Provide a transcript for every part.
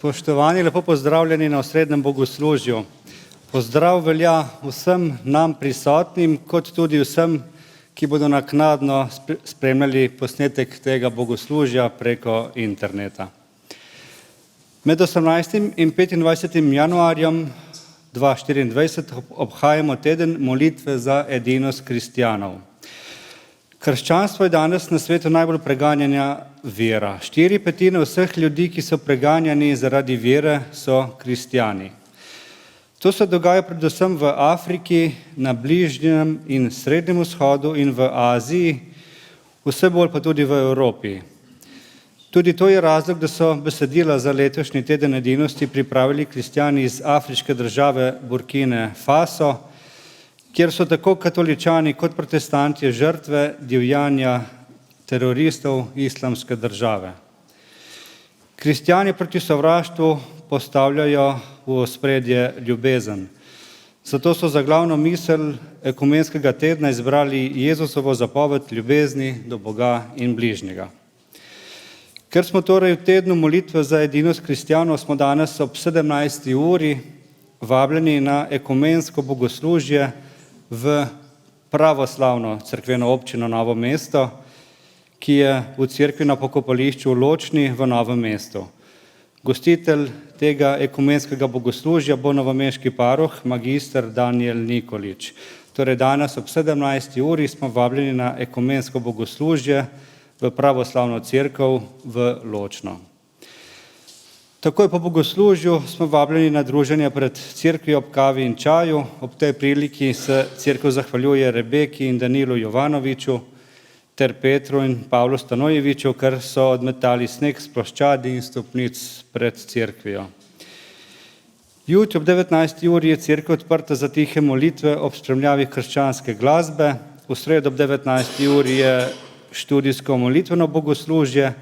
Spoštovani, lepo pozdravljeni na osrednjem bogoslužju. Pozdrav velja vsem nam prisotnim, kot tudi vsem, ki bodo naknadno spremljali posnetek tega bogoslužja preko interneta. Med 18. in 25. januarjem 2024 obhajamo teden molitve za edinost kristjanov. Krščanstvo je danes na svetu najbolj preganjanja vera. 4/5 vseh ljudi, ki so preganjani zaradi vere, so kristjani. To se dogaja predvsem v Afriki, na Bližnjem in Srednjem vzhodu in v Aziji, vse bolj pa tudi v Evropi. Tudi to je razlog, da so besedila za letošnji teden edinosti pripravili kristjani iz afriške države Burkine Faso, kjer so tako katoličani kot protestanti žrtve divjanja teroristov islamske države. Kristjani proti sovraštvu postavljajo v ospredje ljubezen. Zato so za glavno misel ekumenskega tedna izbrali Jezusovo zapoved ljubezni do Boga in bližnjega. Ker smo torej v tednu molitve za edinost kristjanov, smo danes ob 17. uri vabljeni na ekumensko bogoslužje v pravoslavno cerkveno občino Novo mesto, ki je v cerkvi na pokopališču v Ločni v Novem mestu. Gostitelj tega ekumenskega bogoslužja bo novomeški paroh, magister Danijel Nikolič. Torej danes ob 17. uri smo vabljeni na ekumensko bogoslužje v pravoslavno cerkev v Ločno. Takoj po bogoslužju smo vabljeni na druženje pred cerkvijo ob kavi in čaju. Ob tej priliki se cerkev zahvaljuje Rebeki in Danilu Jovanoviču ter Petru in Pavlu Stanojeviču, ker so odmetali sneg s ploščadi in stopnic pred cerkvijo. Jutri ob 19. uri je cerkev odprta za tihe molitve ob spremljavi krščanske glasbe. V sredo ob 19. uri je študijsko molitveno bogoslužje.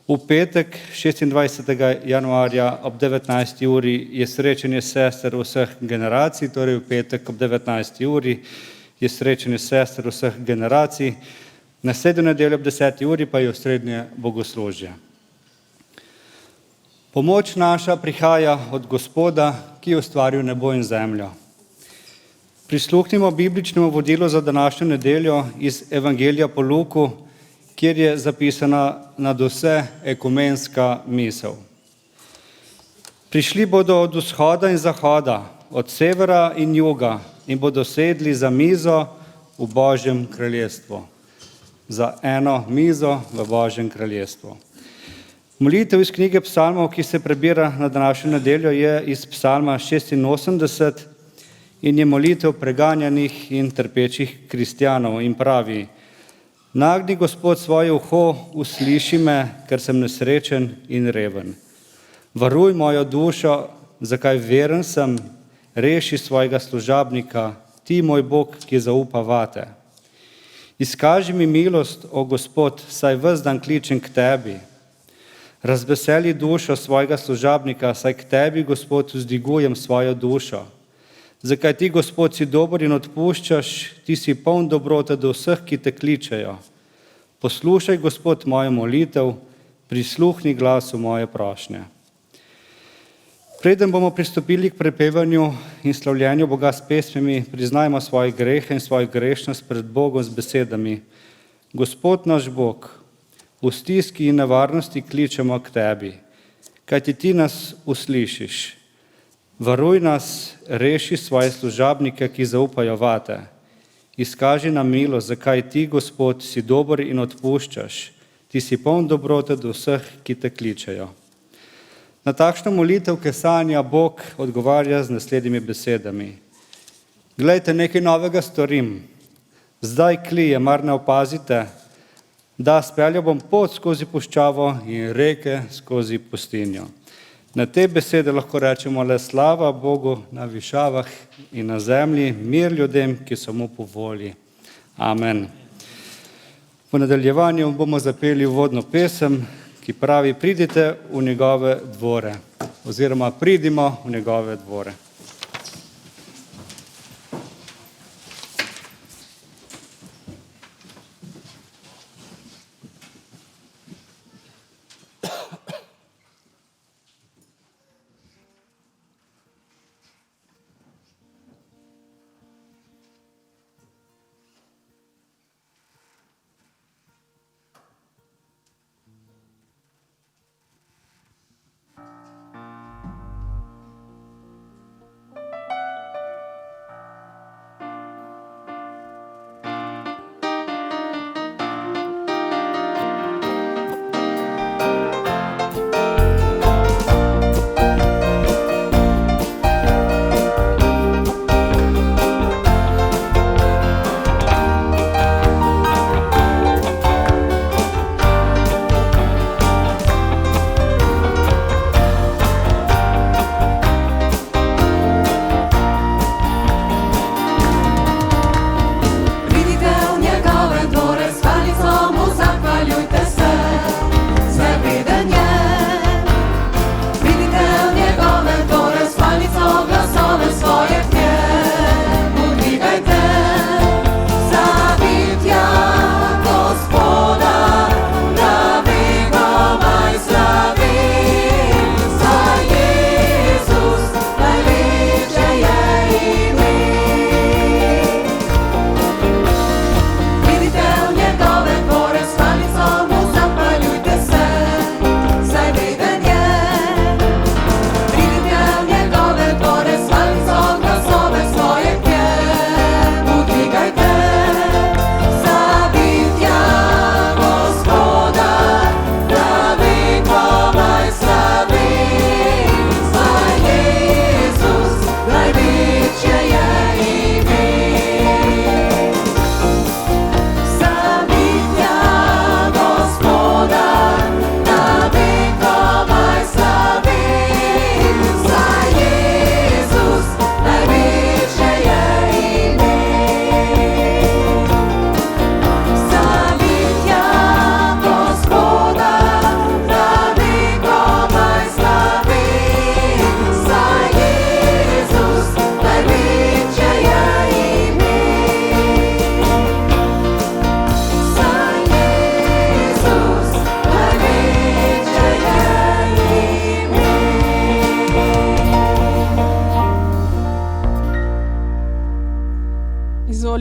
V petek, 26. januarja ob 19. uri je srečanje sester vseh generacij, torej v petek ob 19. uri je srečanje sester vseh generacij. Naslednjo nedeljo ob 10. uri pa je osrednje bogoslužje. Pomoč naša prihaja od Gospoda, ki je ustvaril nebo in zemljo. Prisluhnimo bibličnemu vodilu za današnjo nedeljo iz Evangelija po Luku, kjer je zapisana nadvse ekumenska misel. Prišli bodo od vzhoda in zahoda, od severa in juga in bodo sedli za mizo v Božjem kraljestvu. Za eno mizo v Božjem kraljestvu. Molitev iz knjige psalmov, ki se prebira na današnjo nedeljo, je iz psalma 86 in je molitev preganjanih in trpečih kristjanov in pravi: Nagni Gospod svoje uho, usliši me, ker sem nesrečen in reven. Varuj mojo dušo, zakaj veren sem, reši svojega služabnika, ti moj Bog, ki zaupa vate. Izkaži mi milost, o Gospod, saj ves dan kličem k tebi. Razveseli dušo svojega služabnika, saj k tebi, Gospod, vzdigujem svojo dušo. Zakaj ti, Gospod, si dober in odpuščaš, ti si poln dobrote do vseh, ki te kličejo. Poslušaj, Gospod, mojo molitev, prisluhni glasu moje prošnje. Preden bomo pristopili k prepevanju in slavljenju Boga s pesmimi, priznajmo svoje grehe in svojo grešnost pred Bogom z besedami: Gospod naš Bog, v stiski in nevarnosti kličemo k tebi, kajti ti nas uslišiš. Varuj nas, reši svoje služabnike, ki zaupajo vate. Izkaži nam milost, zakaj ti, Gospod, si dober in odpuščaš. Ti si poln dobrote do vseh, ki te kličejo. Na takšno molitev kesanja Bog odgovarja z naslednjimi besedami: Glejte, nekaj novega storim. Zdaj klije, mar ne opazite? Da, speljal bom pot skozi puščavo in reke skozi pustinjo. Na te besede lahko rečemo le slava Bogu na višavah in na zemlji, mir ljudem, ki so mu po volji. Amen. V nadaljevanju bomo zapeli uvodno pesem, ki pravi: Pridite v njegove dvore, oziroma pridimo v njegove dvore.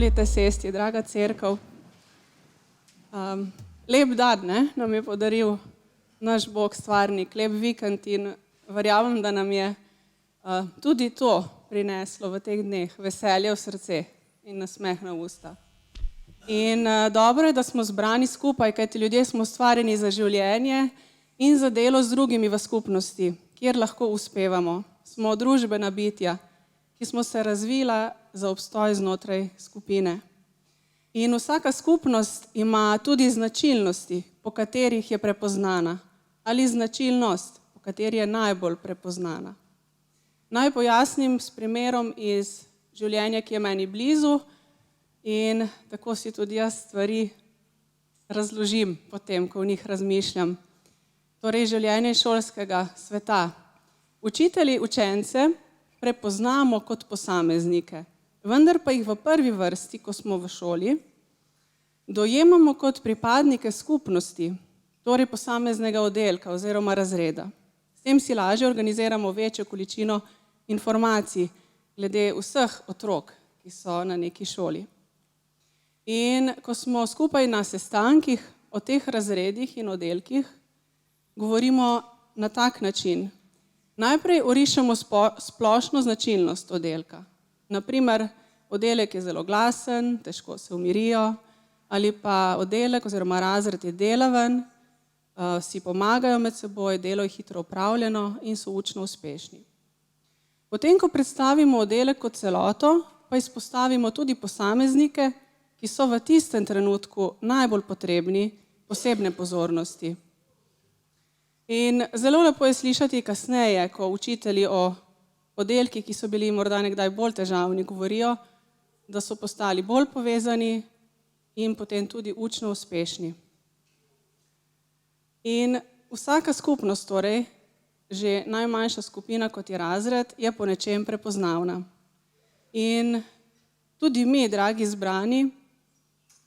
Izvolite sesti, draga cerkev. Lep dan, ne, nam je podaril naš Bog stvarnik, lep vikend in verjamem, da nam je tudi to prineslo v teh dneh veselje v srce in nasmeh na usta. In dobro je, da smo zbrani skupaj, kajti ljudje smo ustvarjeni za življenje in za delo z drugimi v skupnosti, kjer lahko uspevamo. Smo družbena bitja, ki smo se razvila za obstoj znotraj skupine. In vsaka skupnost ima tudi značilnosti, po katerih je prepoznana, ali značilnost, po kateri je najbolj prepoznana. Naj pojasnim s primerom iz življenja, ki je meni blizu, in tako si tudi jaz stvari razložim potem, ko v njih razmišljam. Torej, življenje šolskega sveta. Učitelji učence prepoznamo kot posameznike, vendar pa jih v prvi vrsti, ko smo v šoli, dojemamo kot pripadnike skupnosti, torej posameznega oddelka oziroma razreda. S tem si lažje organiziramo večjo količino informacij glede vseh otrok, ki so na neki šoli. In ko smo skupaj na sestankih o teh razredih in oddelkih, govorimo na tak način. Najprej orišemo splošno značilnost oddelka. Naprimer, oddelek je zelo glasen, težko se umirijo, ali pa oddelek oziroma razred je delaven, si pomagajo med seboj, delo je hitro opravljeno in so učno uspešni. Potem, ko predstavimo oddelek kot celoto, pa izpostavimo tudi posameznike, ki so v tistem trenutku najbolj potrebni posebne pozornosti. In zelo lepo je slišati kasneje, ko učitelji o oddelkih, ki so bili morda nekdaj bolj težavni, govorijo, da so postali bolj povezani in potem tudi učno uspešni. In vsaka skupnost, torej, že najmanjša skupina, kot je razred, je po nečem prepoznavna. In tudi mi, dragi zbrani,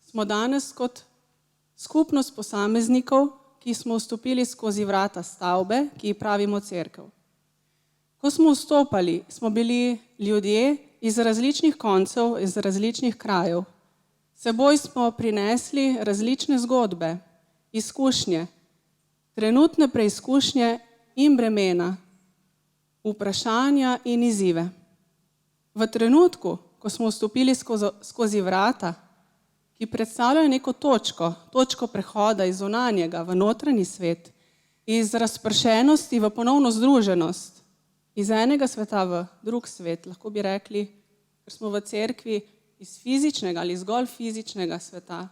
smo danes kot skupnost posameznikov, ki smo vstopili skozi vrata stavbe, ki ji pravimo cerkev. Ko smo vstopali, smo bili ljudje iz različnih koncev, iz različnih krajev. S seboj smo prinesli različne zgodbe, izkušnje, trenutne preizkušnje in bremena, vprašanja in izzive. V trenutku, ko smo vstopili skozi vrata, ki predstavljajo neko točko prehoda iz zunanjega v notranji svet, iz razpršenosti v ponovno združenost, iz enega sveta v drug svet, lahko bi rekli, ker smo v cerkvi iz fizičnega ali zgolj fizičnega sveta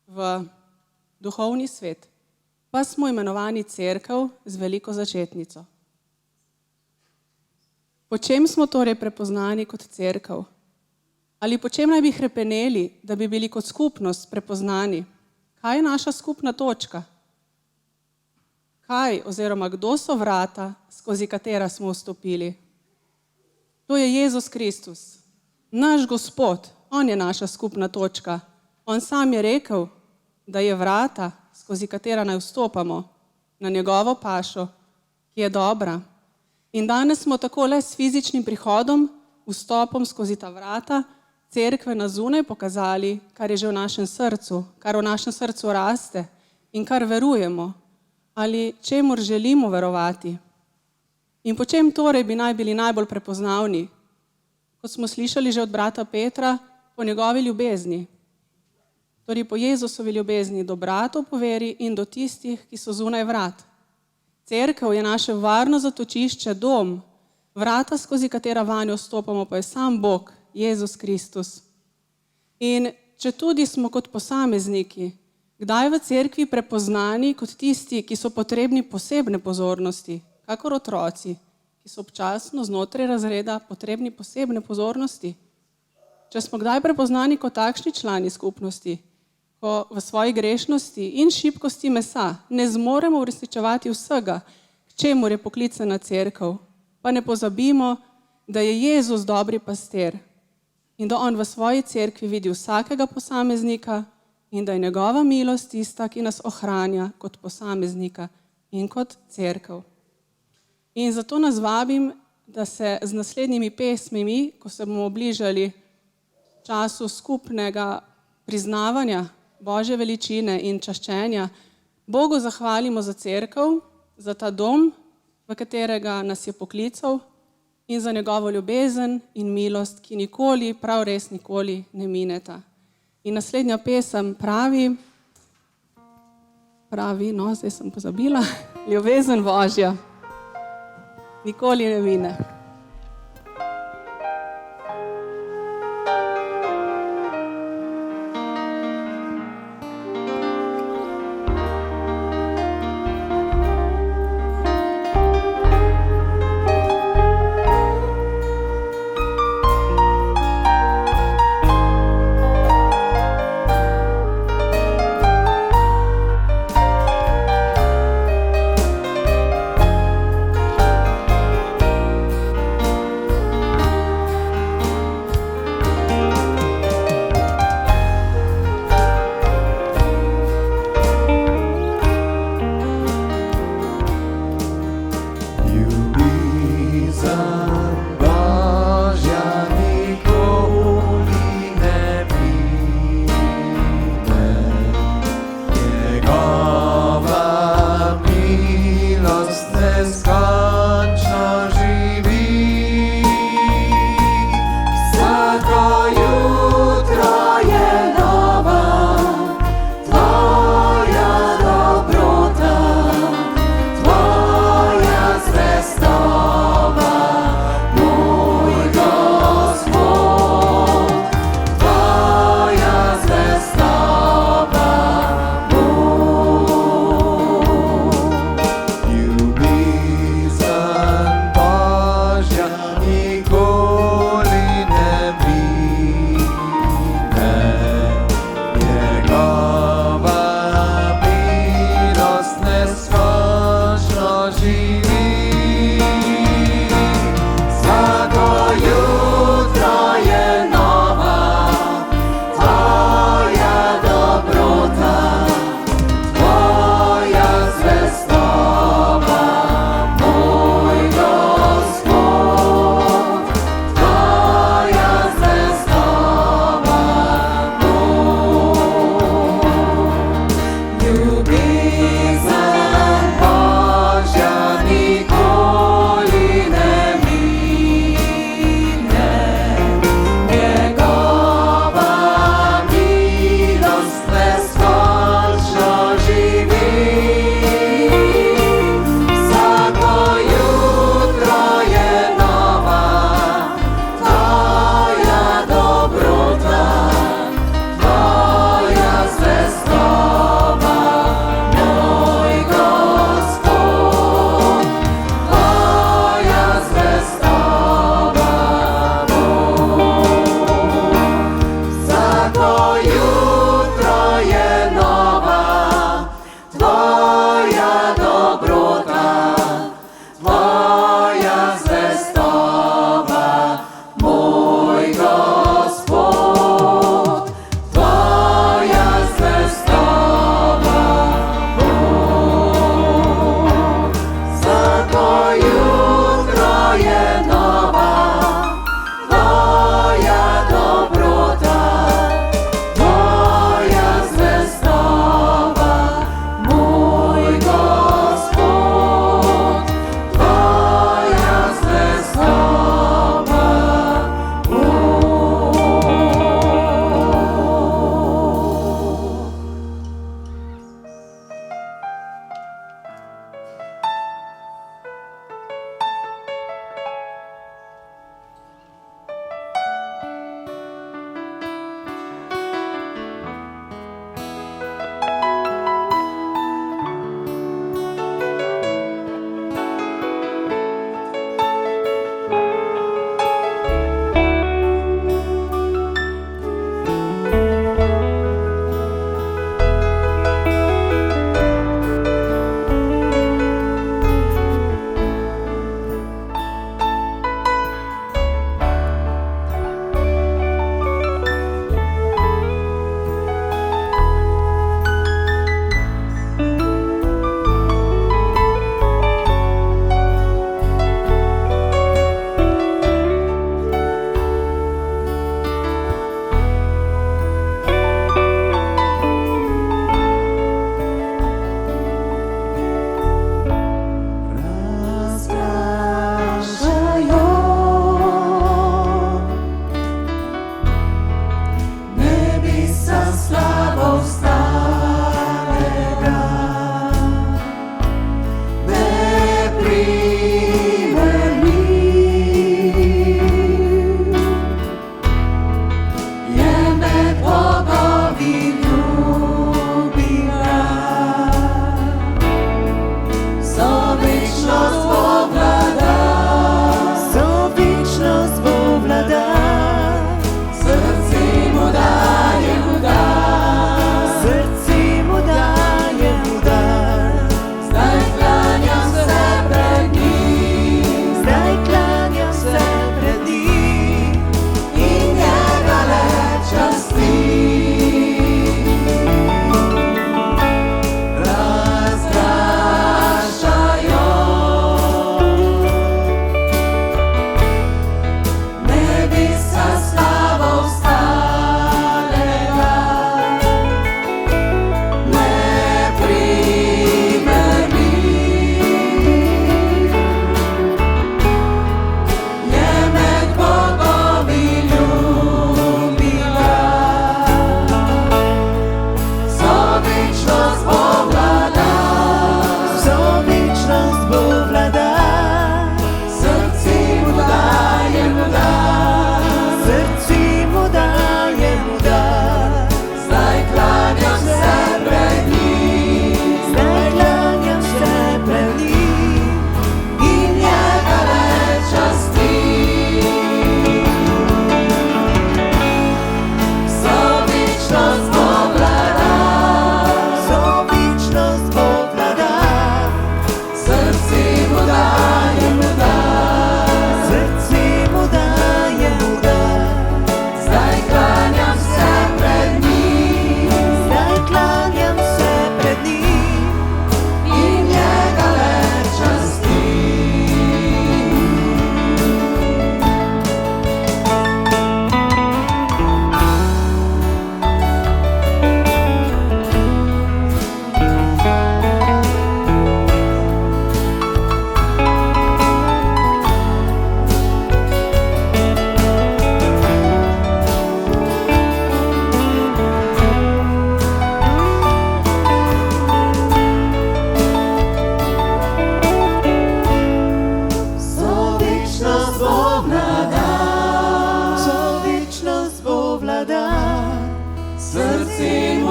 v duhovni svet, pa smo imenovani cerkev z veliko začetnico. Po čem smo torej prepoznani kot cerkev? Ali po čem naj bi hrepeneli, da bi bili kot skupnost prepoznani? Kaj je naša skupna točka? Kaj oziroma kdo so vrata, skozi katera smo vstopili? To je Jezus Kristus, naš Gospod, on je naša skupna točka. On sam je rekel, da je vrata, skozi katera naj vstopamo, na njegovo pašo, ki je dobra. In danes smo tako le s fizičnim prihodom, vstopom skozi ta vrata, cerkve na zunaj pokazali, kar je že v našem srcu, kar v našem srcu raste in kar verujemo, ali čemur želimo verovati. In po čem torej bi naj bili najbolj prepoznavni? Kot smo slišali že od brata Petra, po njegovi ljubezni. Torej po Jezusovi ljubezni do bratov po veri in do tistih, ki so zunaj vrat. Cerkev je naše varno zatočišče, dom, vrata, skozi katera vanjo vstopamo, pa je sam Bog, Jezus Kristus. In če tudi smo kot posamezniki, kdaj v cerkvi prepoznani kot tisti, ki so potrebni posebne pozornosti, kakor otroci, ki so občasno znotraj razreda potrebni posebne pozornosti. Če smo kdaj prepoznani kot takšni člani skupnosti, ko v svoji grešnosti in šibkosti mesa ne zmoremo uresničevati vsega, k čemur je poklicana cerkev, pa ne pozabimo, da je Jezus dobri pastir in da on v svoji cerkvi vidi vsakega posameznika in da je njegova milost tista, ki nas ohranja kot posameznika in kot cerkev. In zato nas vabim, da se z naslednjimi pesmimi, ko se bomo bližali času skupnega priznavanja Božje veličine in čaščenja Bogu zahvalimo za cerkev, za ta dom, v katerega nas je poklical, in za njegovo ljubezen in milost, ki nikoli, prav res nikoli ne mineta. In naslednja pesem pravi, no, zdaj sem pozabila, ljubezen Božja nikoli ne mine.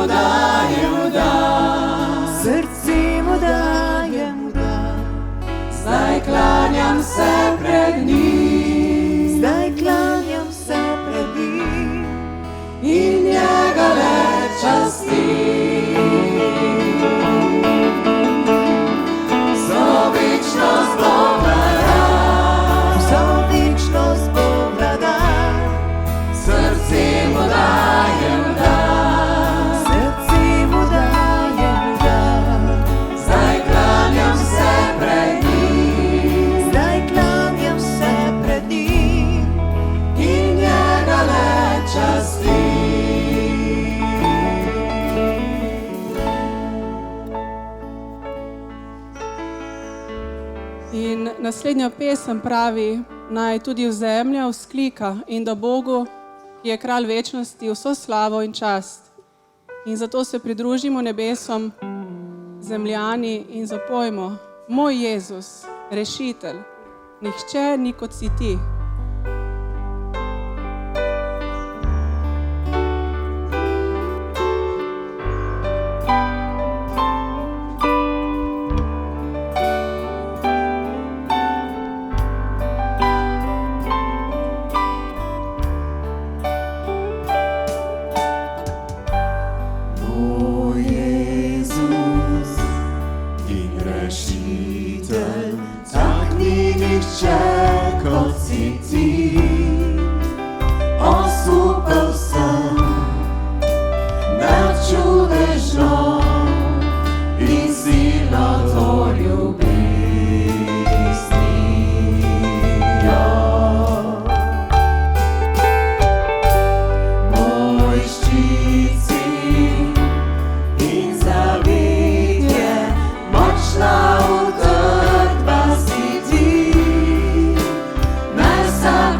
dajem dar, srce mu dajem dar. zdaj klanjam se pred njim, Zdaj klanjam se pred njim in njega le častim. Vso večnost bo vladar, vso večnost bo vladar. srce mu dajem dar, Srce mu dajem dar. zdaj klanjam se pred njim Zdaj klanjam se pred njim in njega le častim. In naslednja pesem pravi, naj tudi zemlja vzklika in da Bogu, ki je kralj večnosti, vso slavo in čast. In zato se pridružimo nebesom, zemljani in zapojmo, moj Jezus, rešitelj, nihče ni kot si ti. Moj Jezus in rešitelj, tak ni nihče kot si ti. Osupel sem nad čudežno in silo to ljubeznijo. Moj ščit si in zavidje, močna utrdba si ti, naj vsak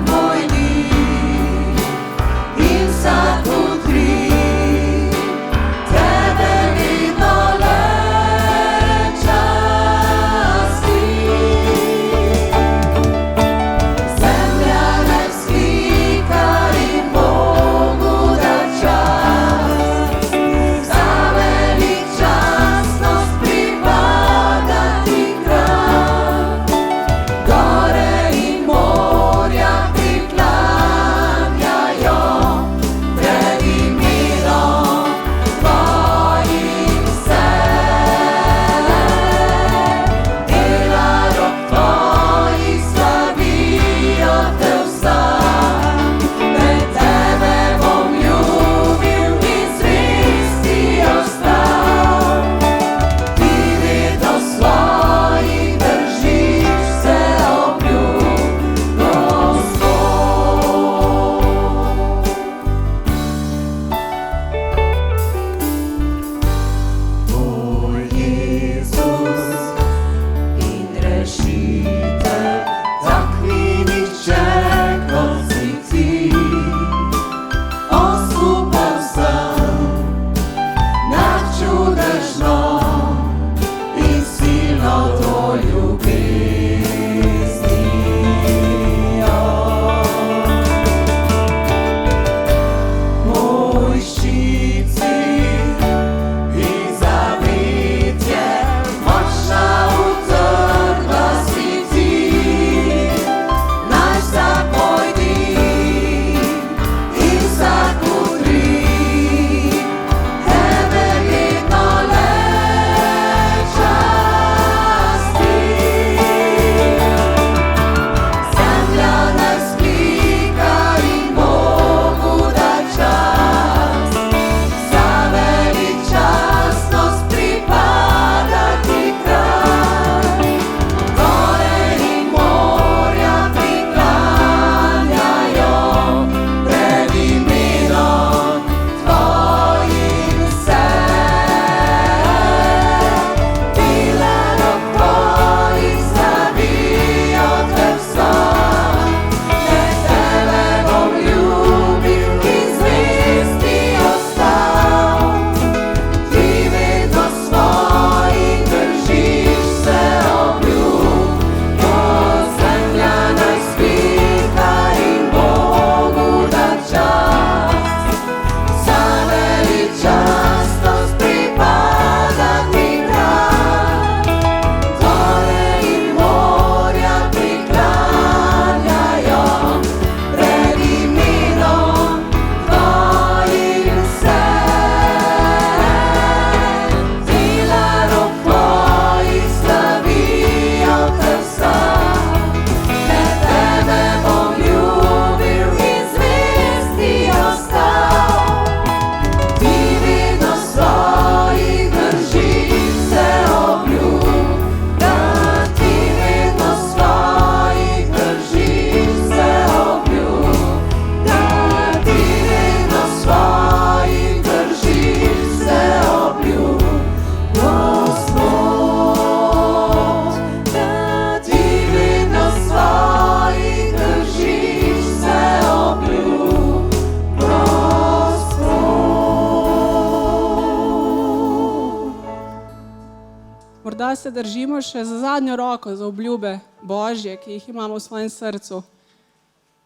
morda se držimo še za zadnjo roko za obljube Božje, ki jih imamo v svojem srcu.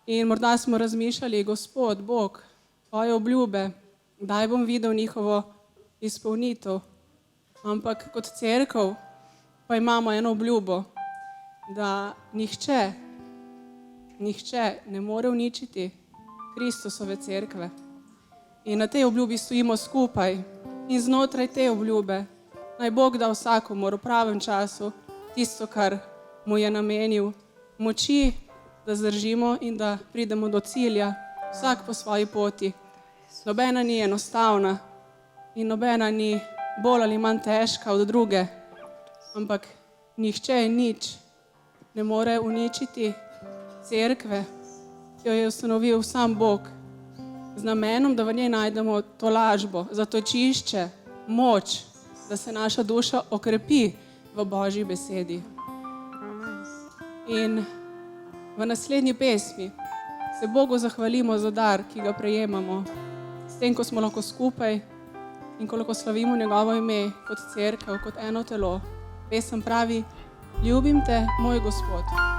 In morda smo razmišljali, Gospod, Bog, tvoje obljube, kdaj bom videl njihovo izpolnitev. Ampak kot cerkev pa imamo eno obljubo, da nihče ne more uničiti Kristusove cerkve. In na tej obljubi stojimo skupaj in znotraj te obljube naj Bog da vsakomur v pravem času tisto, kar mu je namenil, moči, da zdržimo in da pridemo do cilja, vsak po svoji poti. Nobena ni enostavna in nobena ni bolj ali manj težka od druge, ampak nihče in nič ne more uničiti cerkve, ki jo je ustanovil sam Bog, z namenom, da v njej najdemo tolažbo, zatočišče, moč, da se naša duša okrepi v Božji besedi. In v naslednji pesmi se Bogu zahvalimo za dar, ki ga prejemamo, s tem, ko smo lahko skupaj in ko lahko slavimo njegovo ime kot cerkev, kot eno telo. Pesem pravi: Ljubim te, moj Gospod.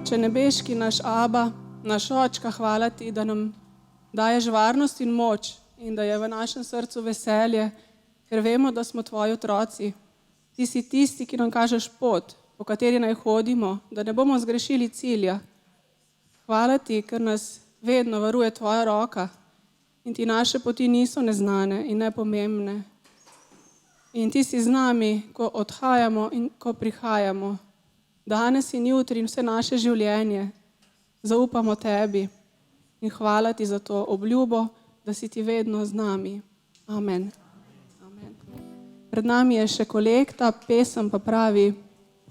Oče nebeški, naš Aba, naš Očka, hvala ti, da nam daješ varnost in moč in da je v našem srcu veselje, ker vemo, da smo tvoji otroci. Ti si tisti, ki nam kažeš pot, po kateri naj hodimo, da ne bomo zgrešili cilja. Hvala ti, ker nas vedno varuje tvoja roka in ti naše poti niso neznane in nepomembne. In ti si z nami, ko odhajamo in ko prihajamo. Danes in jutri in vse naše življenje zaupamo tebi. In hvala ti za to obljubo, da si ti vedno z nami. Amen. Amen. Pred nami je še kolekta, pesem pa pravi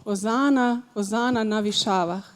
Hozana, Hozana na višavah.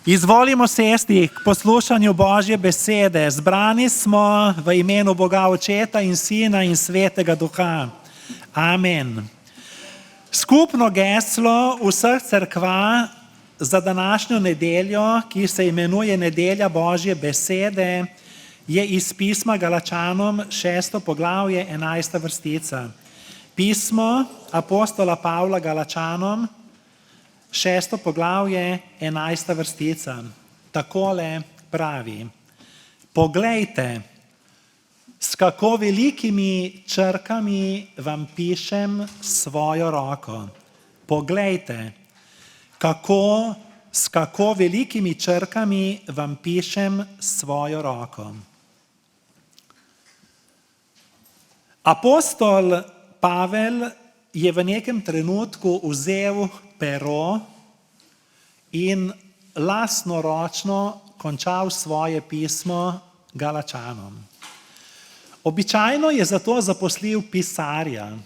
Izvolimo sesti k poslušanju Božje besede. Zbrani smo v imenu Boga Očeta in Sina in Svetega Duha. Amen. Skupno geslo vseh cerkva za današnjo nedeljo, ki se imenuje Nedelja Božje besede, je iz pisma Galačanom 6. poglavje 11. vrstica. Pismo apostola Pavla Galačanom 6. poglavje 11. vrstica. Takole pravi: Poglejte, s kako velikimi črkami vam pišem svojo roko. Poglejte, s kako velikimi črkami vam pišem svojo roko. Apostol Pavel je v nekem trenutku vzel pero in lastnoročno končal svoje pismo Galačanom. Običajno je zato zaposlil pisarja,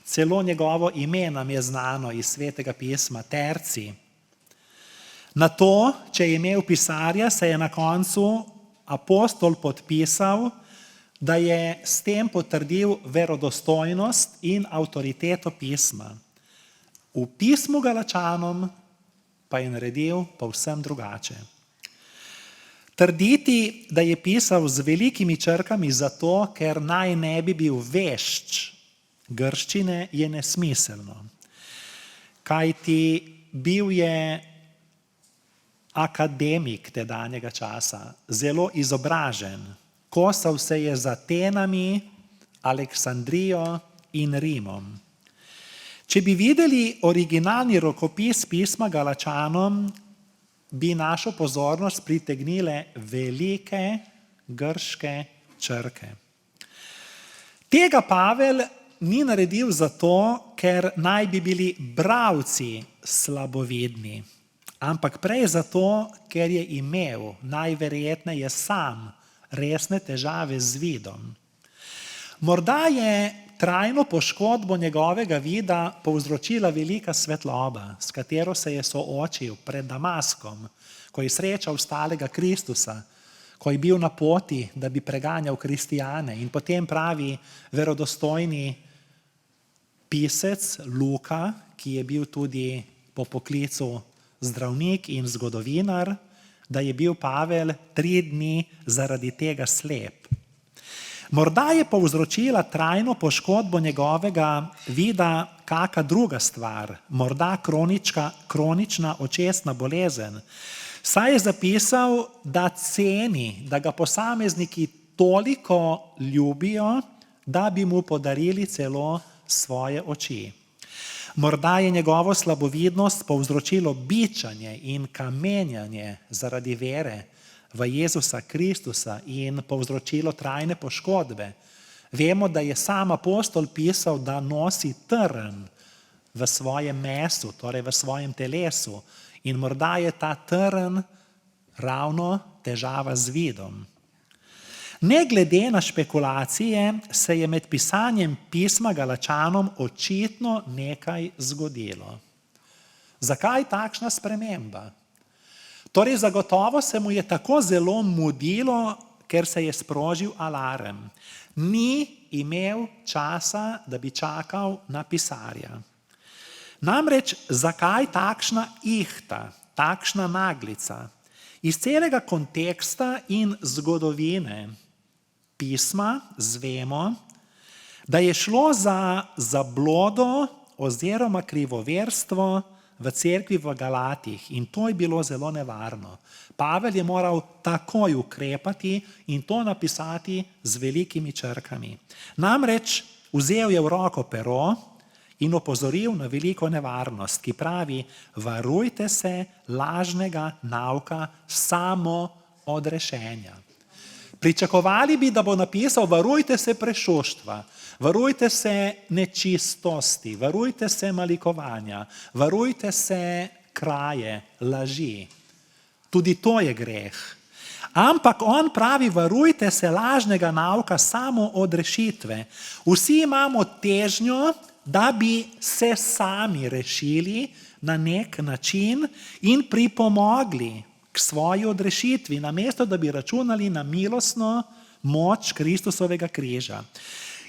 celo njegovo ime nam je znano iz Svetega pisma, Terci. Na to, če je imel pisarja, se je na koncu apostol podpisal, da je s tem potrdil verodostojnost in avtoriteto pisma. V pismu Galačanom pa je naredil povsem drugače. Trditi, da je pisal z velikimi črkami zato, ker naj ne bi bil vešč grščine, je nesmiselno. Kajti bil je akademik tedanjega časa, zelo izobražen. Kosal se je z Atenami, Aleksandrijo in Rimom. Če bi videli originalni rokopis pisma Galačanom, bi našo pozornost pritegnile velike grške črke. Tega Pavel ni naredil zato, ker naj bi bili bralci slabovidni, ampak prej zato, ker je imel najverjetneje sam resne težave z vidom. Morda je trajno poškodbo njegovega vida povzročila velika svetloba, s katero se je soočil pred Damaskom, ko je srečal stalega Kristusa, ko je bil na poti, da bi preganjal kristijane. In potem pravi verodostojni pisec Luka, ki je bil tudi po poklicu zdravnik in zgodovinar, da je bil Pavel 3 dni zaradi tega slep. Morda je povzročila trajno poškodbo njegovega vida kaka druga stvar, morda kronična očesna bolezen. Saj je zapisal, da ceni, da ga posamezniki toliko ljubijo, da bi mu podarili celo svoje oči. Morda je njegovo slabovidnost povzročilo bičanje in kamenjanje zaradi vere v Jezusa Kristusa in povzročilo trajne poškodbe. Vemo, da je sam apostol pisal, da nosi trn v svojem mesu, torej v svojem telesu. In morda je ta trn ravno težava z vidom. Ne glede na špekulacije se je med pisanjem pisma Galačanom očitno nekaj zgodilo. Zakaj takšna sprememba? Torej zagotovo se mu je tako zelo mudilo, ker se je sprožil alarm. Ni imel časa, da bi čakal na pisarja. Namreč, zakaj takšna ihta, takšna naglica? Iz celega konteksta in zgodovine pisma zvemo, da je šlo za zablodo oziroma krivoverstvo v cerkvi v Galatih in to je bilo zelo nevarno. Pavel je moral takoj ukrepati in to napisati z velikimi črkami. Namreč vzel je v roko pero in opozoril na veliko nevarnost, ki pravi: varujte se lažnega nauka samoodrešenja. Pričakovali bi, da bo napisal: varujte se prešoštva, varujte se nečistosti, varujte se malikovanja, varujte se kraje, laži. Tudi to je greh. Ampak on pravi: varujte se lažnega nauka samoodrešitve. Vsi imamo težnjo, da bi se sami rešili na nek način in pripomogli k svoji odrešitvi, namesto da bi računali na milostno moč Kristusovega križa.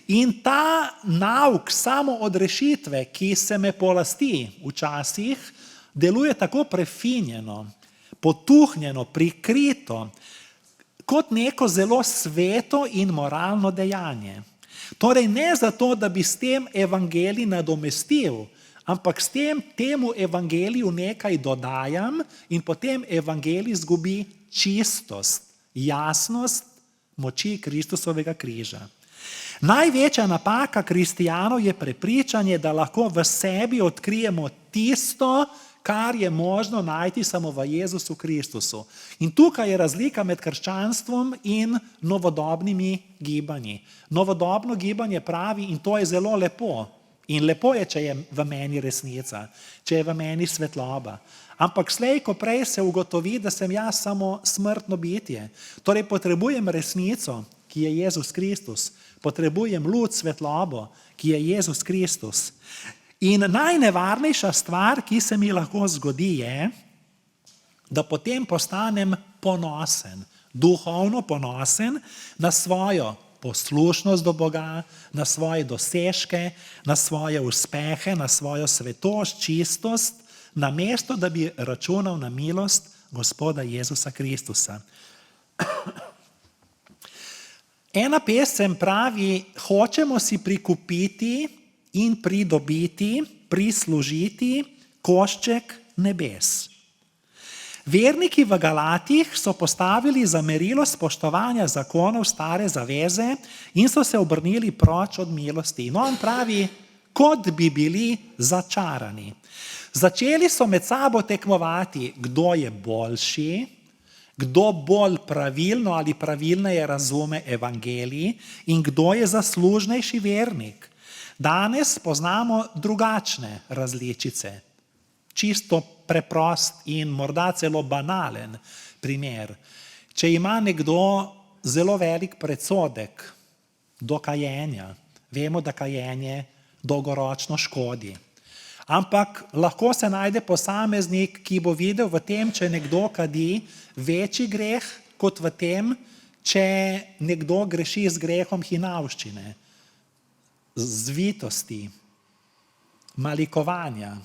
In ta nauk samoodrešitve, ki se me polasti včasih, deluje tako prefinjeno, potuhnjeno, prikrito, kot neko zelo sveto in moralno dejanje. Torej ne zato, da bi s tem evangelij nadomestil, ampak s tem temu evangeliju nekaj dodajam in potem evangelij izgubi čistost, jasnost moči Kristusovega križa. Največja napaka kristijanov je prepričanje, da lahko v sebi odkrijemo tisto, kar je možno najti samo v Jezusu Kristusu. In tukaj je razlika med krščanstvom in novodobnimi gibanji. Novodobno gibanje pravi, in to je zelo lepo, in lepo je, če je v meni resnica, če je v meni svetloba. Ampak slej, ko prej se ugotovi, da sem jaz samo smrtno bitje. Torej potrebujem resnico, ki je Jezus Kristus. Potrebujem luč, svetlobo, ki je Jezus Kristus. In najnevarnejša stvar, ki se mi lahko zgodi, je, da potem postanem ponosen, duhovno ponosen na svojo poslušnost do Boga, na svoje dosežke, na svoje uspehe, na svojo svetost, čistost, namesto da bi računal na milost Gospoda Jezusa Kristusa. Ena pesem pravi: hočemo si prikupiti in pridobiti, prislužiti košček nebes. Verniki v Galatih so postavili za merilo spoštovanja zakonov stare zaveze in so se obrnili proč od milosti. No, on pravi, kot bi bili začarani. Začeli so med sabo tekmovati, kdo je boljši, kdo bolj pravilno ali pravilneje razume evangelij in kdo je zaslužnejši vernik. Danes poznamo drugačne različice. Čisto preprost in morda celo banalen primer. Če ima nekdo zelo velik predsodek do kajenja, vemo, da kajenje dolgoročno škodi. Ampak lahko se najde posameznik, ki bo videl v tem, če nekdo kadi, večji greh, kot v tem, če nekdo greši z grehom hinavščine, zvitosti, malikovanja,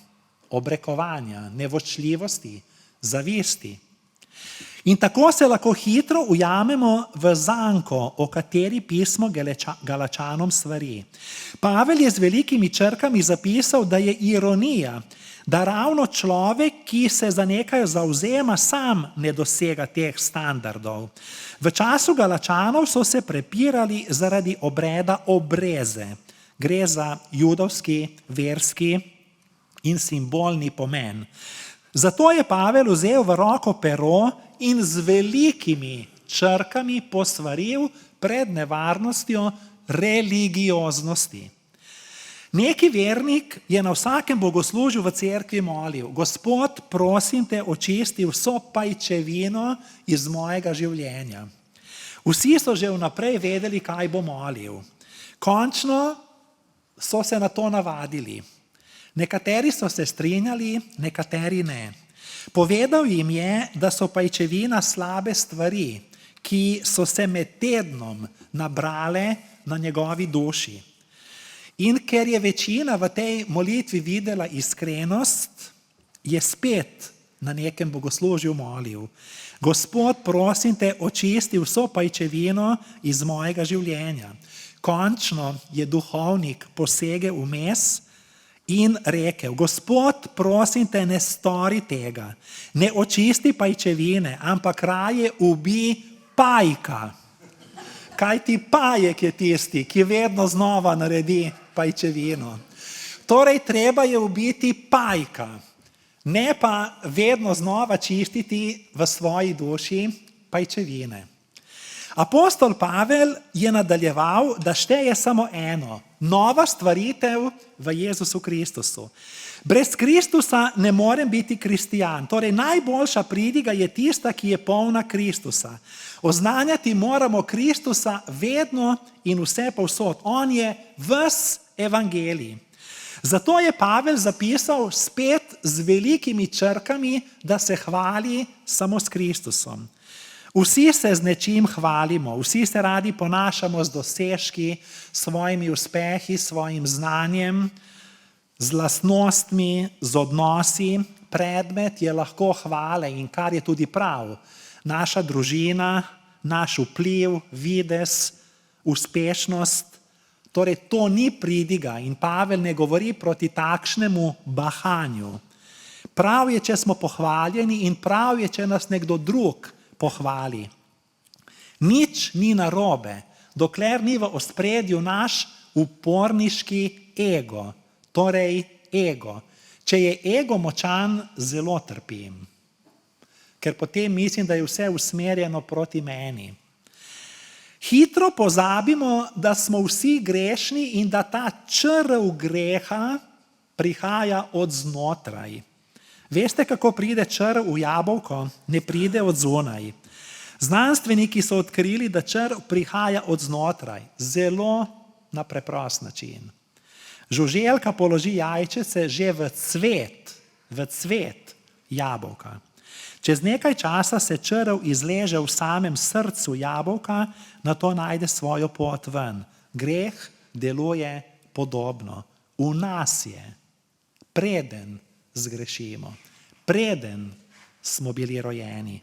obrekovanja, nevoščljivosti, zavisti. In tako se lahko hitro ujamemo v zanko, o kateri pismo Galačanom svari. Pavel je z velikimi črkami zapisal, da je ironija, da ravno človek, ki se za nekaj zavzema, sam ne dosega teh standardov. V času Galačanov so se prepirali zaradi obreda obreze. Gre za judovski, verski in simbolni pomen. Zato je Pavel vzel v roko pero in z velikimi črkami posvaril pred nevarnostjo religioznosti. Neki vernik je na vsakem bogoslužju v cerkvi molil: Gospod, prosim te, očisti vso pajčevino iz mojega življenja. Vsi so že vnaprej vedeli, kaj bo molil. Končno so se na to navadili. Nekateri so se strinjali, nekateri ne. Povedal jim je, da so pajčevina slabe stvari, ki so se med tednom nabrale na njegovi duši. In ker je večina v tej molitvi videla iskrenost, je spet na nekem bogoslužju molil: Gospod, prosim te, očisti vso pajčevino iz mojega življenja. Končno je duhovnik posegel vmes in rekel: Gospod, prosim te, ne stori tega, ne očisti pajčevine, ampak raje ubij pajka. Kajti pajek je tisti, ki vedno znova naredi pajčevino. Torej, treba je ubiti pajka, ne pa vedno znova čistiti v svoji duši pajčevine. Apostol Pavel je nadaljeval, da šteje samo eno: nova stvaritev v Jezusu Kristusu. Brez Kristusa ne morem biti kristijan. Torej, najboljša pridiga je tista, ki je polna Kristusa. Oznanjati moramo Kristusa vedno in vse povsod. On je ves evangelij. Zato je Pavel zapisal spet z velikimi črkami, da se hvali samo s Kristusom. Vsi se z nečim hvalimo, vsi se radi ponašamo z dosežki, svojimi uspehi, svojim znanjem, z lastnostmi, z odnosi. Predmet je lahko hvale in kar je tudi prav. Naša družina, naš vpliv, videz, uspešnost. Torej, to ni pridiga in Pavel ne govori proti takšnemu bahanju. Prav je, če smo pohvaljeni, in prav je, če nas nekdo drug pohvali. Nič ni narobe, dokler ni v ospredju naš uporniški ego. Torej, ego. Če je ego močan, zelo trpim. Ker potem mislim, da je vse usmerjeno proti meni. Hitro pozabimo, da smo vsi grešni in da ta črv greha prihaja od znotraj. Veste, kako pride črv v jabolko? Ne pride od zunaj. Znanstveniki so odkrili, da črv prihaja od znotraj. Zelo na preprost način. Žuželka položi jajčece že v cvet jabolka. Čez nekaj časa se črv izleže v samem srcu jabolka, nato najde svojo pot ven. Greh deluje podobno. V nas je, preden zgrešimo, preden smo bili rojeni.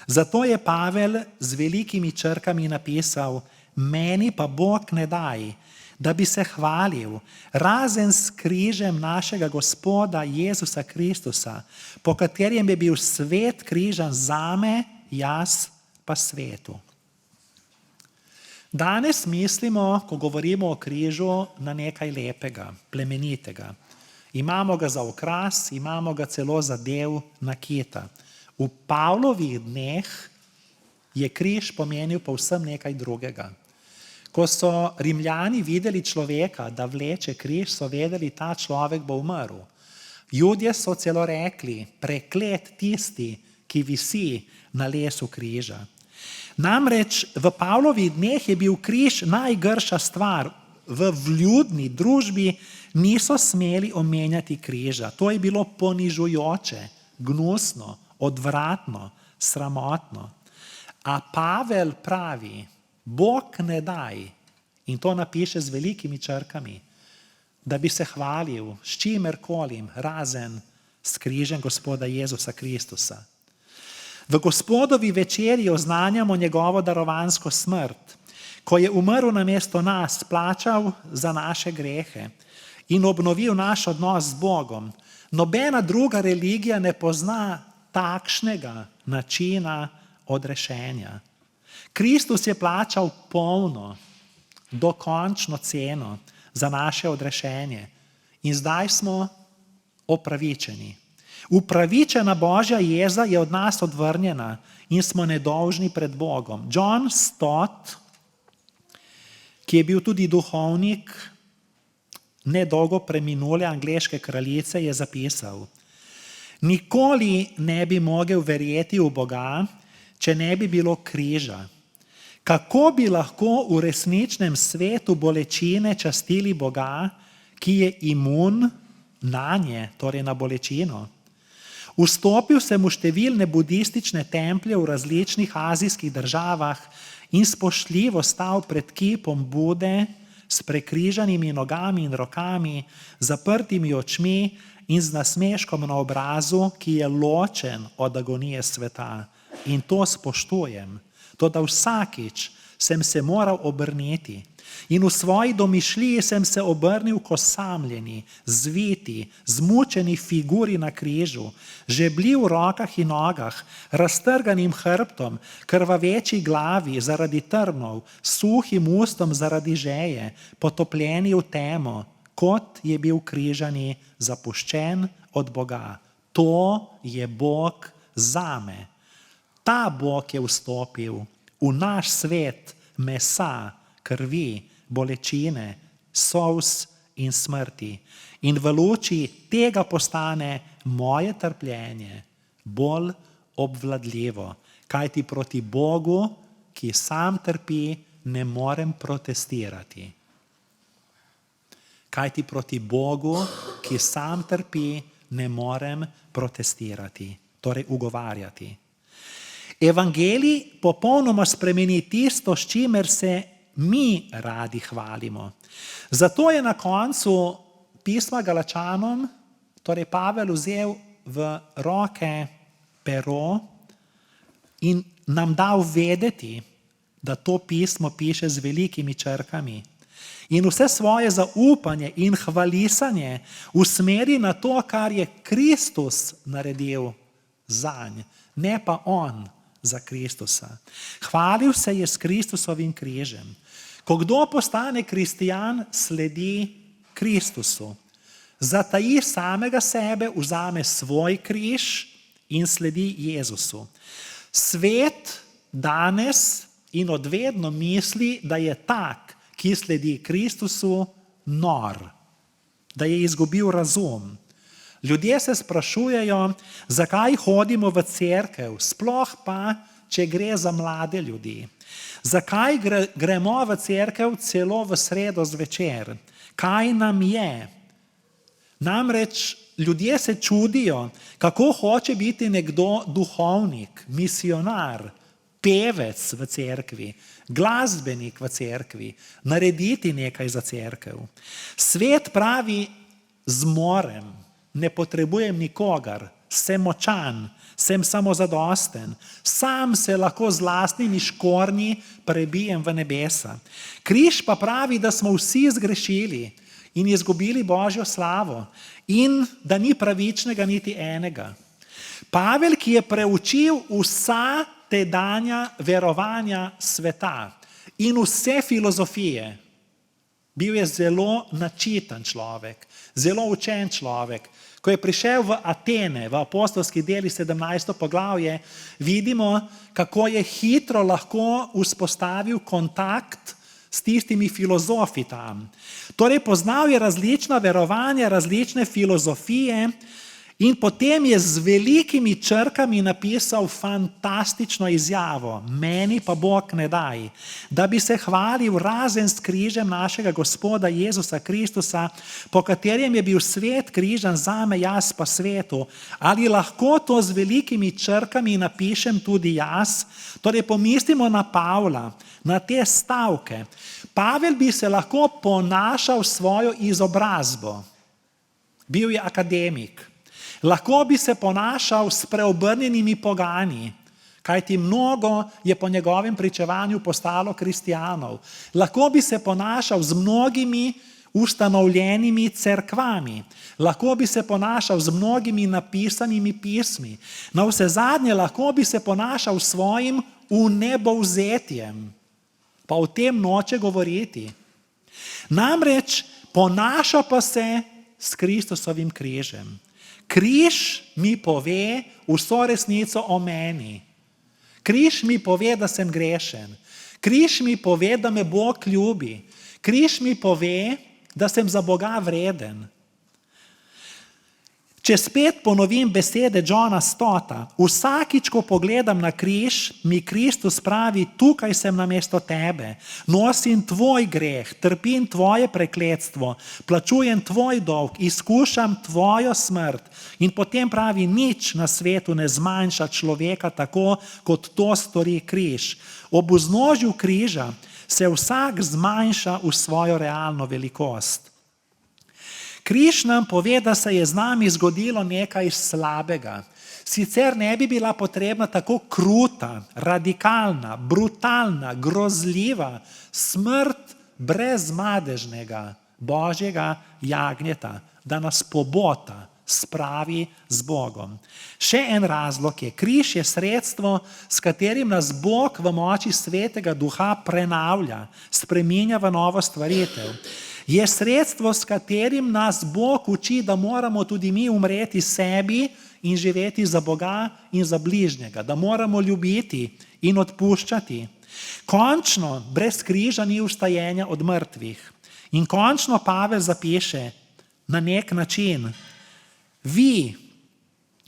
Zato je Pavel z velikimi črkami napisal: meni pa Bog ne daj, da bi se hvalil, razen s križem našega Gospoda Jezusa Kristusa, po katerem je bil svet križan zame, jaz pa svetu. Danes mislimo, ko govorimo o križu, na nekaj lepega, plemenitega. Imamo ga za okras, imamo ga celo za del nakita. V Pavlovih dneh je križ pomenil povsem nekaj drugega. Ko so Rimljani videli človeka, da vleče križ, so vedeli, ta človek bo umrl. Judje so celo rekli, preklet tisti, ki visi na lesu križa. Namreč v Pavlovih dneh je bil križ najgrša stvar. V vljudni družbi niso smeli omenjati križa. To je bilo ponižujoče, gnusno, odvratno, sramotno. A Pavel pravi, Bog ne daj, in to napiše z velikimi črkami, da bi se hvalil s čimerkolim, razen s križem Gospoda Jezusa Kristusa. V Gospodovi večerji oznanjamo njegovo darovansko smrt, ko je umrl namesto nas, plačal za naše grehe in obnovil naš odnos z Bogom. Nobena druga religija ne pozna takšnega načina odrešenja. Kristus je plačal polno, dokončno ceno za naše odrešenje in zdaj smo opravičeni. Upravičena Božja jeza je od nas odvrnjena in smo nedolžni pred Bogom. John Stott, ki je bil tudi duhovnik nedolgo preminule angleške kraljice, je zapisal: nikoli ne bi mogel verjeti v Boga, če ne bi bilo križa. Kako bi lahko v resničnem svetu bolečine častili Boga, ki je imun nanje, torej na bolečino? Vstopil sem v številne budistične templje v različnih azijskih državah in spoštljivo stal pred kipom Bude s prekrižanimi nogami in rokami, zaprtimi očmi in z nasmeškom na obrazu, ki je ločen od agonije sveta. In to spoštujem. Toda vsakič sem se moral obrniti in v svoji domišljiji sem se obrnil k osamljeni, zviti, zmučeni figuri na križu, žebli v rokah in nogah, raztrganim hrbtom, krvaveči glavi zaradi trnov, suhim ustom zaradi žeje, potopljeni v temo, kot je bil križani, zapuščen od Boga. To je Bog zame. Ta Bog je vstopil v naš svet mesa, krvi, bolečine, solz in smrti. In v luči tega postane moje trpljenje bolj obvladljivo, kajti proti Bogu, ki sam trpi, ne morem protestirati. Kajti proti Bogu, ki sam trpi, ne morem protestirati, torej ugovarjati. Evangelij popolnoma spremeni tisto, s čimer se mi radi hvalimo. Zato je na koncu pisma Galačanom, torej Pavel vzel v roke pero in nam dal vedeti, da to pismo piše z velikimi črkami. In vse svoje zaupanje in hvalisanje usmeri na to, kar je Kristus naredil zanj, ne pa on za Kristusa. Hvalil se je s Kristusovim križem. Ko kdo postane kristijan, sledi Kristusu. Zataji samega sebe, vzame svoj križ in sledi Jezusu. Svet danes in odvedno misli, da je tak, ki sledi Kristusu, nor, da je izgubil razum. Ljudje se sprašujejo, zakaj hodimo v cerkev, sploh pa, če gre za mlade ljudi. Zakaj gremo v cerkev celo v sredo zvečer? Kaj nam je? Namreč ljudje se čudijo, kako hoče biti nekdo duhovnik, misionar, pevec v cerkvi, glasbenik v cerkvi, narediti nekaj za cerkev. Svet pravi, zmorem, ne potrebujem nikogar, sem močan, sem samozadosten, sam se lahko z lastnimi škornji prebijem v nebesa. Križ pa pravi, da smo vsi zgrešili in izgubili Božjo slavo in da ni pravičnega niti enega. Pavel, ki je preučil vsa tedanja verovanja sveta in vse filozofije, bil je zelo načitan človek, zelo učen človek. Ko je prišel v Atene, v apostolski deli 17. poglavje, vidimo, kako je hitro lahko vzpostavil kontakt s tistimi filozofi tam. Torej, poznal je različna verovanja, različne filozofije in potem je z velikimi črkami napisal fantastično izjavo: meni pa Bog ne daj, da bi se hvalil razen s križem našega Gospoda Jezusa Kristusa, po katerem je bil svet križan zame, jaz pa svetu. Ali lahko to z velikimi črkami napišem tudi jaz? Torej, pomislimo na Pavla, na te stavke. Pavel bi se lahko ponašal svojo izobrazbo. Bil je akademik. Lahko bi se ponašal s preobrnjenimi pogani, kajti mnogo je po njegovem pričevanju postalo kristjanov. Lahko bi se ponašal z mnogimi ustanovljenimi cerkvami. Lahko bi se ponašal z mnogimi napisanimi pismi. Navsezadnje lahko bi se ponašal s svojim vnebovzetjem. Pa o tem noče govoriti. Namreč ponaša pa se s Kristusovim križem. Križ mi pove vso resnico o meni. Križ mi pove, da sem grešen. Križ mi pove, da me Bog ljubi. Križ mi pove, da sem za Boga vreden. Če spet ponovim besede Johna Stotta, vsakič, ko pogledam na križ, mi Kristus pravi: tukaj sem namesto tebe, nosim tvoj greh, trpim tvoje prekletstvo, plačujem tvoj dolg, izkušam tvojo smrt. In potem pravi: nič na svetu ne zmanjša človeka tako, kot to stori križ. Ob vznožju križa se vsak zmanjša v svojo realno velikost. Križ nam pove, da se je z nami zgodilo nekaj slabega. Sicer ne bi bila potrebna tako kruta, radikalna, brutalna, grozljiva smrt brezmadežnega Božjega jagnjeta, da nas pobota, spravi z Bogom. Še en razlog je: križ je sredstvo, s katerim nas Bog v moči Svetega Duha prenavlja, spreminja v novo stvaritev. Je sredstvo, s katerim nas Bog uči, da moramo tudi mi umreti sebi in živeti za Boga in za bližnjega, da moramo ljubiti in odpuščati. Končno, brez križa ni vstajenja od mrtvih. In končno Pavel zapiše na nek način: vi,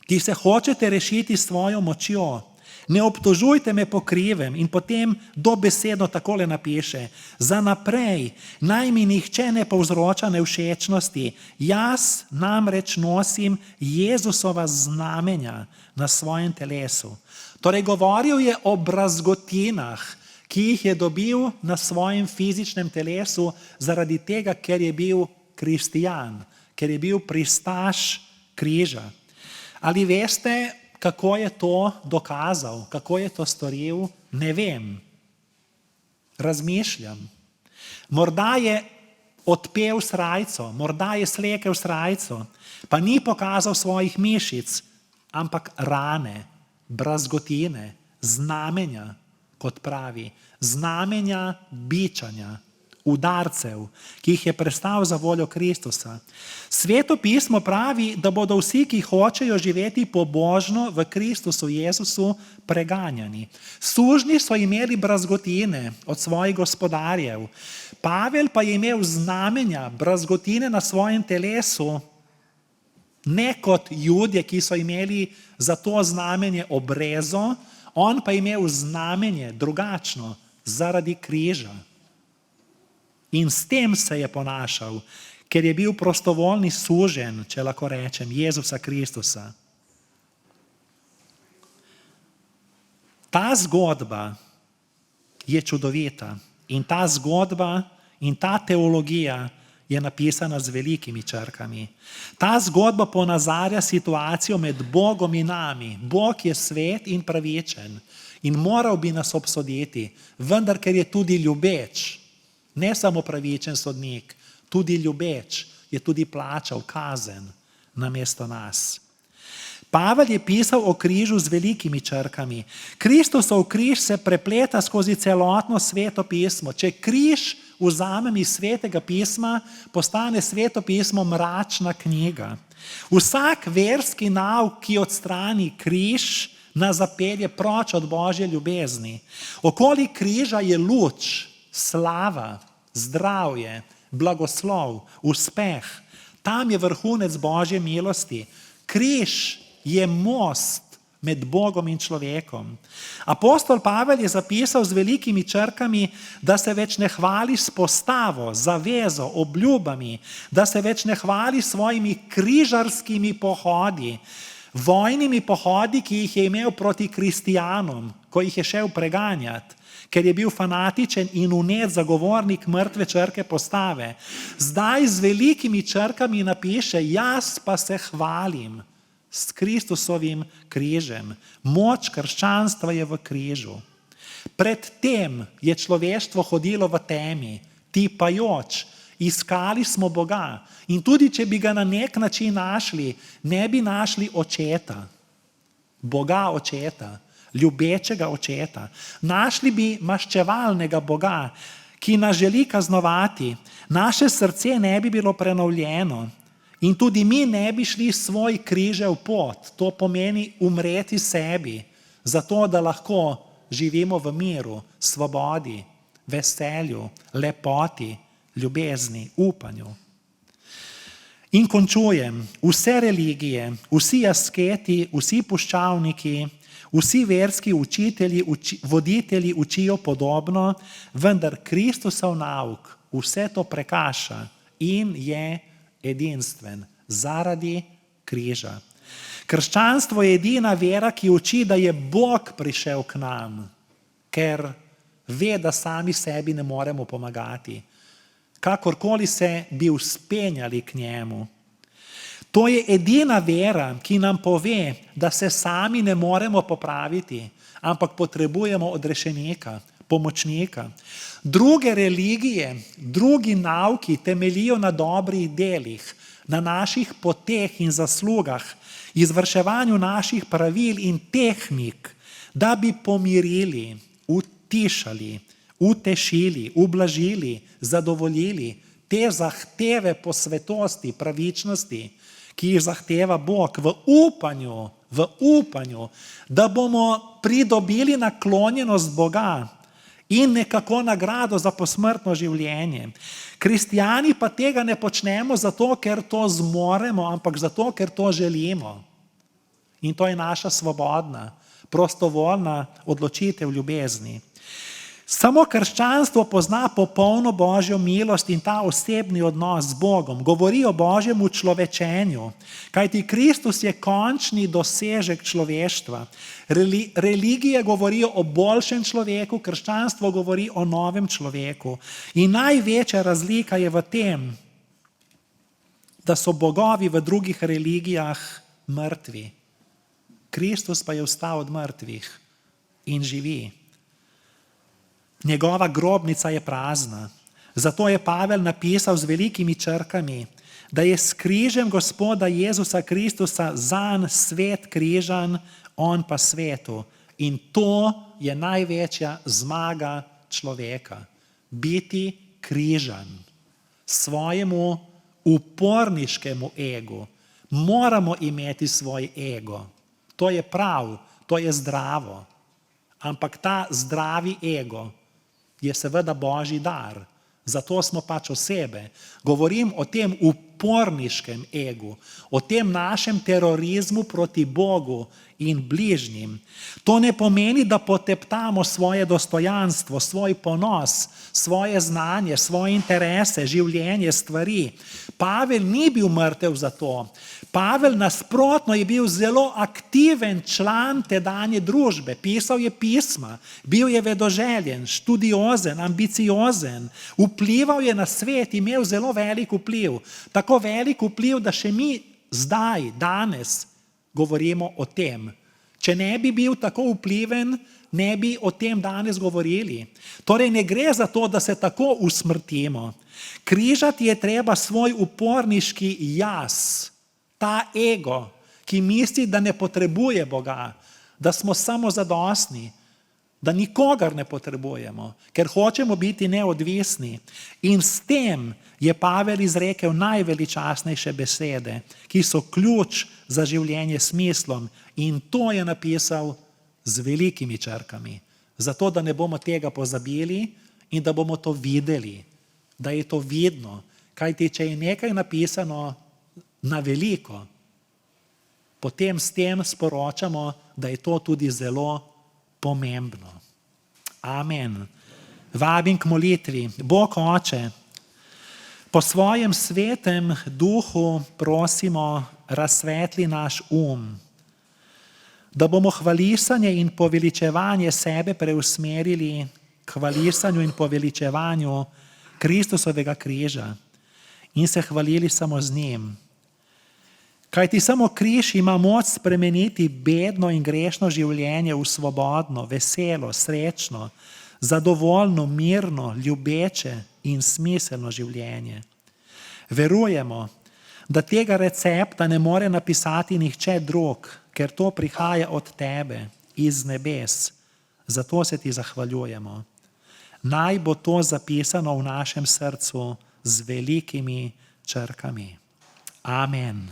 ki se hočete rešiti s svojo močjo, ne obtožujte me po krivem. In potem dobesedno takole napiše: za naprej naj mi nihče ne povzroča nevšečnosti, jaz namreč nosim Jezusova znamenja na svojem telesu. Torej, govoril je o brazgotinah, ki jih je dobil na svojem fizičnem telesu zaradi tega, ker je bil kristijan, ker je bil pristaš križa. Ali veste, kako je to dokazal, kako je to storil? Ne vem. Razmišljam. Morda je odpel srajco, morda je slekel srajco, pa ni pokazal svojih mišic, ampak rane, brazgotine, znamenja, kot pravi, znamenja bičanja, udarcev, ki jih je prestal za voljo Kristusa. Sveto pismo pravi, da bodo vsi, ki hočejo živeti pobožno v Kristusu Jezusu, preganjani. Sužnji so imeli brazgotine od svojih gospodarjev. Pavel pa je imel znamenja, brazgotine na svojem telesu, ne kot Judje, ki so imeli za to znamenje obrezo, on pa je imel znamenje drugačno, zaradi križa. In s tem se je ponašal, ker je bil prostovoljni suženj, če lahko rečem, Jezusa Kristusa. Ta zgodba je čudovita in ta zgodba in ta teologija je napisana z velikimi črkami. Ta zgodba ponazarja situacijo med Bogom in nami. Bog je svet in pravičen in moral bi nas obsoditi, vendar ker je tudi ljubeč. Ne samo pravičen sodnik, tudi ljubeč, je tudi plačal kazen namesto nas. Pavel je pisal o križu z velikimi črkami. Kristusov križ se prepleta skozi celotno Sveto pismo. Če križ vzamem iz Svetega pisma, postane Sveto pismo mračna knjiga. Vsak verski nauk, ki odstrani križ, nas zapelje proč od Božje ljubezni. Okoli križa je luč, slava, zdravje, blagoslov, uspeh. Tam je vrhunec Božje milosti. Križ je most med Bogom in človekom. Apostol Pavel je zapisal z velikimi črkami, da se več ne hvali s postavo, zavezo, obljubami, da se več ne hvali s svojimi križarskimi pohodi, vojnimi pohodi, ki jih je imel proti kristijanom, ko jih je šel preganjati, ker je bil fanatičen in vnet zagovornik mrtve črke postave. Zdaj z velikimi črkami napiše, jaz pa se hvalim s Kristusovim križem. Moč krščanstva je v križu. Predtem je človeštvo hodilo v temi, tipajoč, iskali smo Boga in tudi, če bi ga na nek način našli, ne bi našli očeta, Boga očeta, ljubečega očeta. Našli bi maščevalnega Boga, ki nas želi kaznovati. Naše srce ne bi bilo prenovljeno. In tudi mi ne bi šli svoj križev pot, to pomeni umreti sebi, zato da lahko živimo v miru, svobodi, veselju, lepoti, ljubezni, upanju. In končujem, vse religije, vsi asketi, vsi puščavniki, vsi verski učitelji, voditelji učijo podobno, vendar Kristusov nauk vse to prekaša in je edinstven zaradi križa. Krščanstvo je edina vera, ki uči, da je Bog prišel k nam, ker ve, da sami sebi ne moremo pomagati, kakorkoli se bi vzpenjali k njemu. To je edina vera, ki nam pove, da se sami ne moremo popraviti, ampak potrebujemo odrešenika, pomočnika. Druge religije, drugi nauki temeljijo na dobrih delih, na naših poteh in zaslugah, izvrševanju naših pravil in tehnik, da bi pomirili, utišali, utešili, ublažili, zadovoljili te zahteve po svetosti, pravičnosti, ki jih zahteva Bog v upanju, da bomo pridobili naklonjenost Boga in nekako nagrado za posmrtno življenje. Kristijani pa tega ne počnemo zato, ker to zmoremo, ampak zato, ker to želimo. In to je naša svobodna, prostovoljna odločitev ljubezni. Samo krščanstvo pozna popolno Božjo milost in ta osebni odnos z Bogom. Govori o Božjem učlovečenju, kajti Kristus je končni dosežek človeštva. Religije govorijo o boljšem človeku, krščanstvo govori o novem človeku. In največja razlika je v tem, da so bogovi v drugih religijah mrtvi. Kristus pa je vstal od mrtvih in živi. Njegova grobnica je prazna. Zato je Pavel napisal z velikimi črkami, da je s križem Gospoda Jezusa Kristusa zanj svet križan, on pa svetu. In to je največja zmaga človeka. Biti križan svojemu uporniškemu egu. Moramo imeti svoj ego. To je prav, to je zdravo. Ampak ta zdravi ego je seveda Božji dar. Zato smo pač osebe. Govorim o tem uporniškem egu, o tem našem terorizmu proti Bogu in bližnjim. To ne pomeni, da poteptamo svoje dostojanstvo, svoj ponos, svoje znanje, svoje interese, življenje, stvari. Pavel ni bil mrtev za to. Pavel nasprotno je bil zelo aktiven član tedanje družbe. Pisal je pisma, bil je vedoželjen, študiozen, ambiciozen, vplival je na svet, imel zelo velik vpliv. Tako velik vpliv, da še mi zdaj, danes govorimo o tem. Če ne bi bil tako vpliven, ne bi o tem danes govorili. Torej ne gre za to, da se tako usmrtimo. Križati je treba svoj uporniški jaz, ta ego, ki misli, da ne potrebuje Boga, da smo samozadostni, da nikogar ne potrebujemo, ker hočemo biti neodvisni. In s tem je Pavel izrekel najveličastnejše besede, ki so ključ za življenje s smislom. In to je napisal z velikimi črkami, zato da ne bomo tega pozabili in da bomo to videli, da je to vidno. Kajti, če je nekaj napisano na veliko, potem s tem sporočamo, da je to tudi zelo pomembno. Amen. Vabim k molitvi. Bog Oče, po svojem svetem duhu prosimo, razsvetli naš da bomo hvalisanje in poveličevanje sebe preusmerili k hvalisanju in poveličevanju Kristusovega križa in se hvalili samo z njim. Kajti samo križ ima moč spremeniti bedno in grešno življenje v svobodno, veselo, srečno, zadovoljno, mirno, ljubeče in smiselno življenje. Verujemo, da tega recepta ne more napisati nihče drug, ker to prihaja od tebe, iz nebes. Zato se ti zahvaljujemo. Naj bo to zapisano v našem srcu z velikimi črkami. Amen.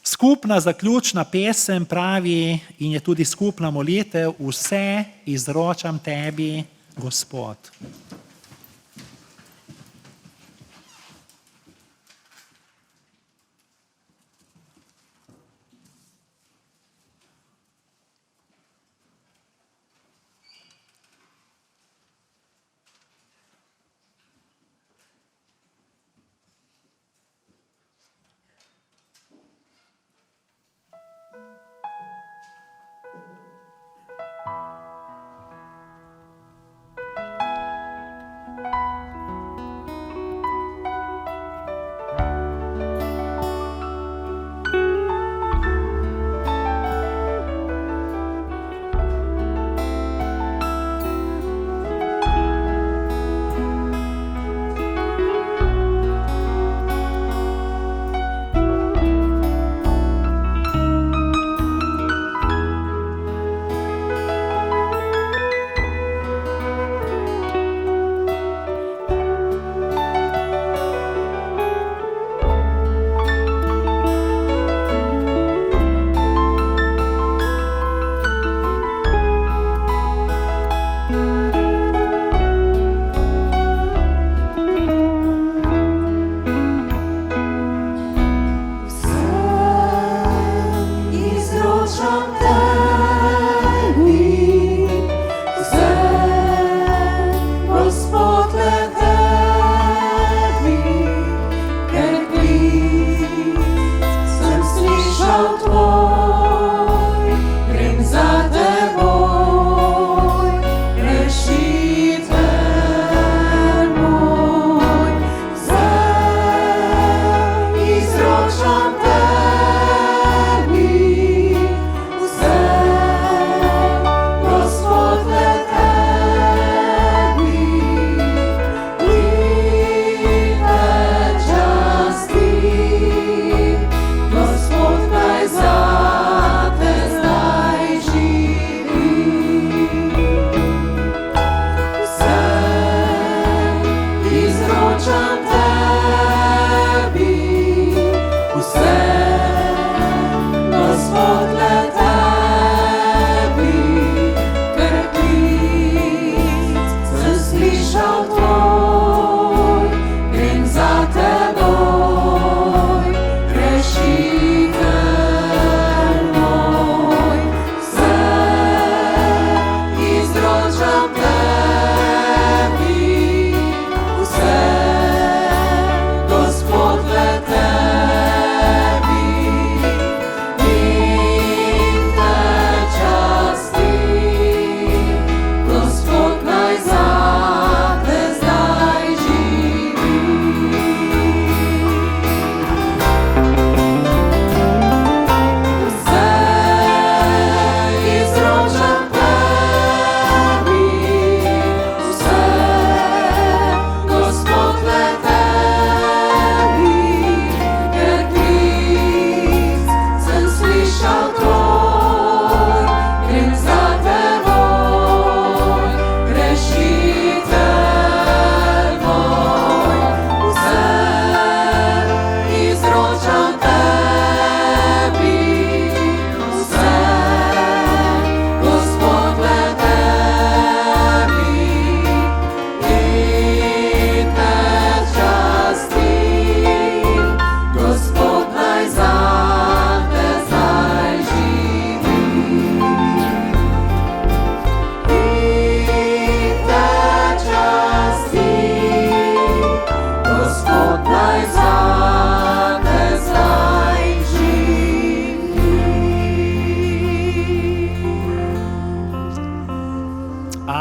Skupna zaključna pesem pravi in je tudi skupna molitev: vse izročam tebi, Gospod.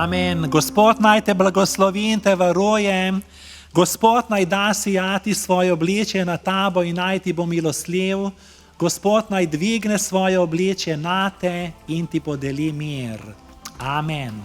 Amen. Gospod naj te blagoslovi in te varuje. Gospod naj da sijati svoje obličje na tabo in naj ti bo milostljiv. Gospod naj dvigne svoje obličje na te in ti podeli mir. Amen.